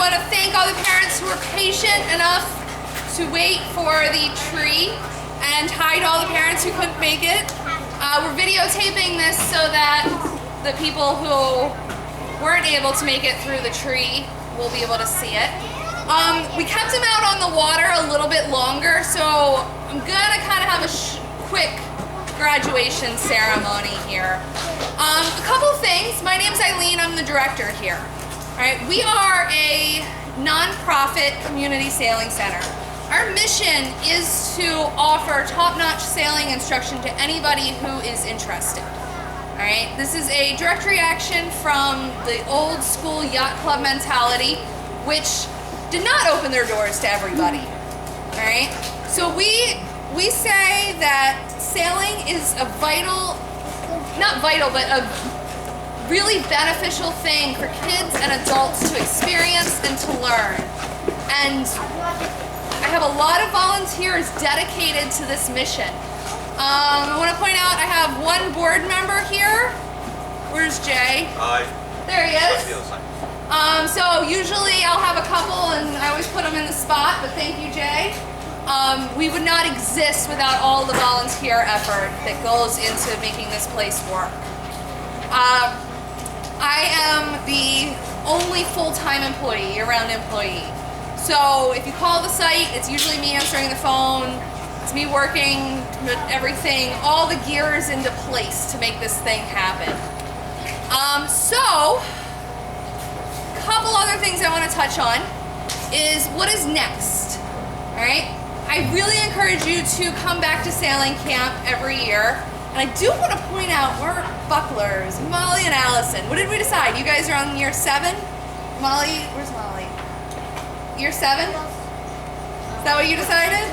want to thank all the parents who were patient enough to wait for the tree, and hi to all the parents who couldn't make it. We're videotaping this so that the people who weren't able to make it through the tree will be able to see it. We kept them out on the water a little bit longer, so I'm gonna kind of have a quick graduation ceremony here. A couple things. My name's Eileen. I'm the director here. All right, we are a non-profit community sailing center. Our mission is to offer top-notch sailing instruction to anybody who is interested. All right, this is a direct reaction from the old school yacht club mentality, which did not open their doors to everybody. All right, so we say that sailing is a vital, not vital, but a really beneficial thing for kids and adults to experience and to learn. And I have a lot of volunteers dedicated to this mission. I want to point out I have one board member here. Where's Jay? Hi. There he is. So usually I'll have a couple and I always put them in the spot, but thank you, Jay. We would not exist without all the volunteer effort that goes into making this place work. I am the only full-time employee, year-round employee. So if you call the site, it's usually me answering the phone. It's me working with everything, all the gears into place to make this thing happen. So, a couple other things I want to touch on is what is next, all right? I really encourage you to come back to sailing camp every year. And I do want to point out, we're bucklers, Molly and Allison. What did we decide? You guys are on year 7? Molly, where's Molly? Year 7? Is that what you decided?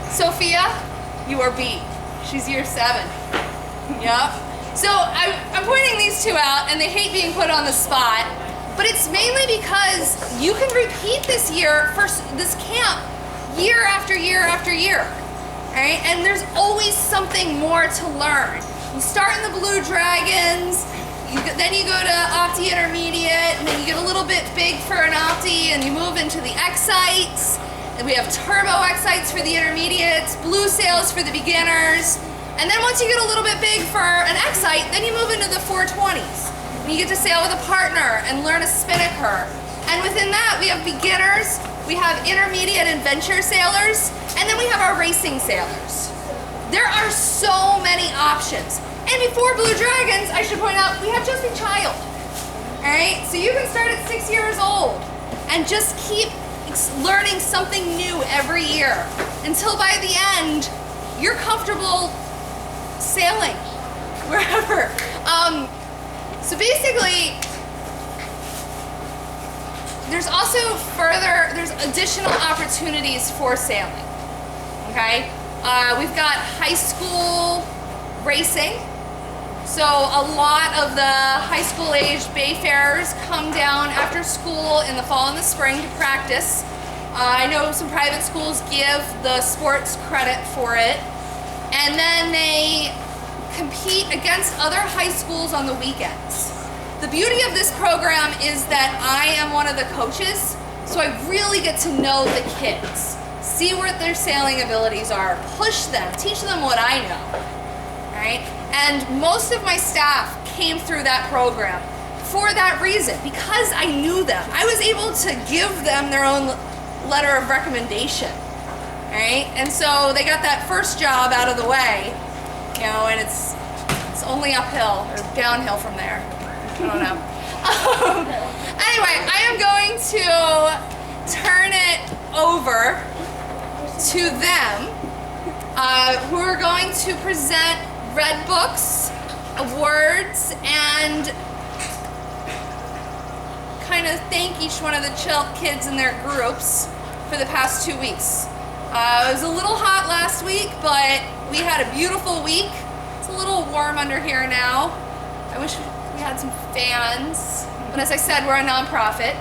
Sophia, you are B. She's year 7. Yep. So I'm pointing these two out, and they hate being put on the spot. But it's mainly because you can repeat this year for this camp year after year after year, all right? And there's always something more to learn. You start in the Blue Dragons, then you go to Opti Intermediate, and then you get a little bit big for an Opti, and you move into the X-Sites, and we have Turbo X-Sites for the intermediates, Blue Sails for the beginners, and then once you get a little bit big for an X-Site, then you move into the 420s. And you get to sail with a partner and learn a spinnaker. And within that, we have beginners, we have intermediate adventure sailors, and then we have our racing sailors. There are so many options. And before Blue Dragons, I should point out, we have just a child. All right, so you can start at 6 years old and just keep learning something new every year until by the end, you're comfortable sailing wherever. So basically, there's additional opportunities for sailing, okay? We've got high school racing. So a lot of the high school aged Bayfarers come down after school in the fall and the spring to practice. I know some private schools give the sports credit for it. And then they compete against other high schools on the weekends. The beauty of this program is that I am one of the coaches, so I really get to know the kids, see what their sailing abilities are, push them, teach them what I know, all right? And most of my staff came through that program for that reason, because I knew them. I was able to give them their own letter of recommendation, all right? And so they got that first job out of the way, you know, and it's only uphill or downhill from there. I don't know. Anyway, I am going to turn it over to them, who are going to present red books, awards, and kind of thank each one of the kids in their groups for the past 2 weeks. It was a little hot last week, but we had a beautiful week. It's a little warm under here now. I wish we had some fans. But as I said, we're a nonprofit.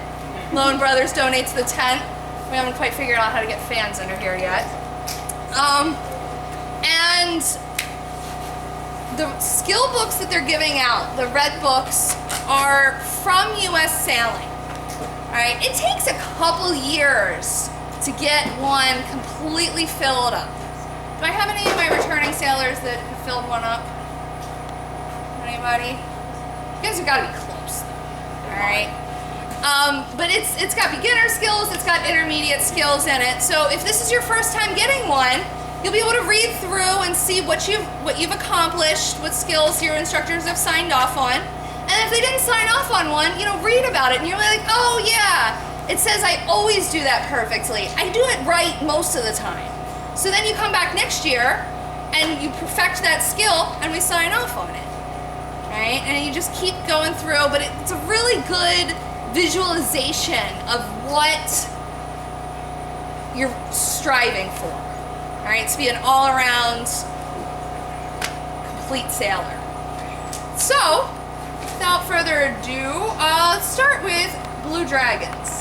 Lone Brothers donates the tent. We haven't quite figured out how to get fans under here yet. And the skill books that they're giving out, the red books, are from U.S. Sailing. All right, it takes a couple years to get one completely filled up. Do I have any of my returning sailors that have filled one up? Anybody? You guys have got to be close. All right. But it's got beginner skills, it's got intermediate skills in it. So if this is your first time getting one, you'll be able to read through and see what you've accomplished, what skills your instructors have signed off on. And if they didn't sign off on one, you know, read about it and you're like, oh yeah, it says I always do that perfectly. I do it right most of the time. So then you come back next year and you perfect that skill and we sign off on it. Right? And you just keep going through, but it's a really good visualization of what you're striving for. All right, to be an all-around complete sailor. So, without further ado, let's start with blue dragons.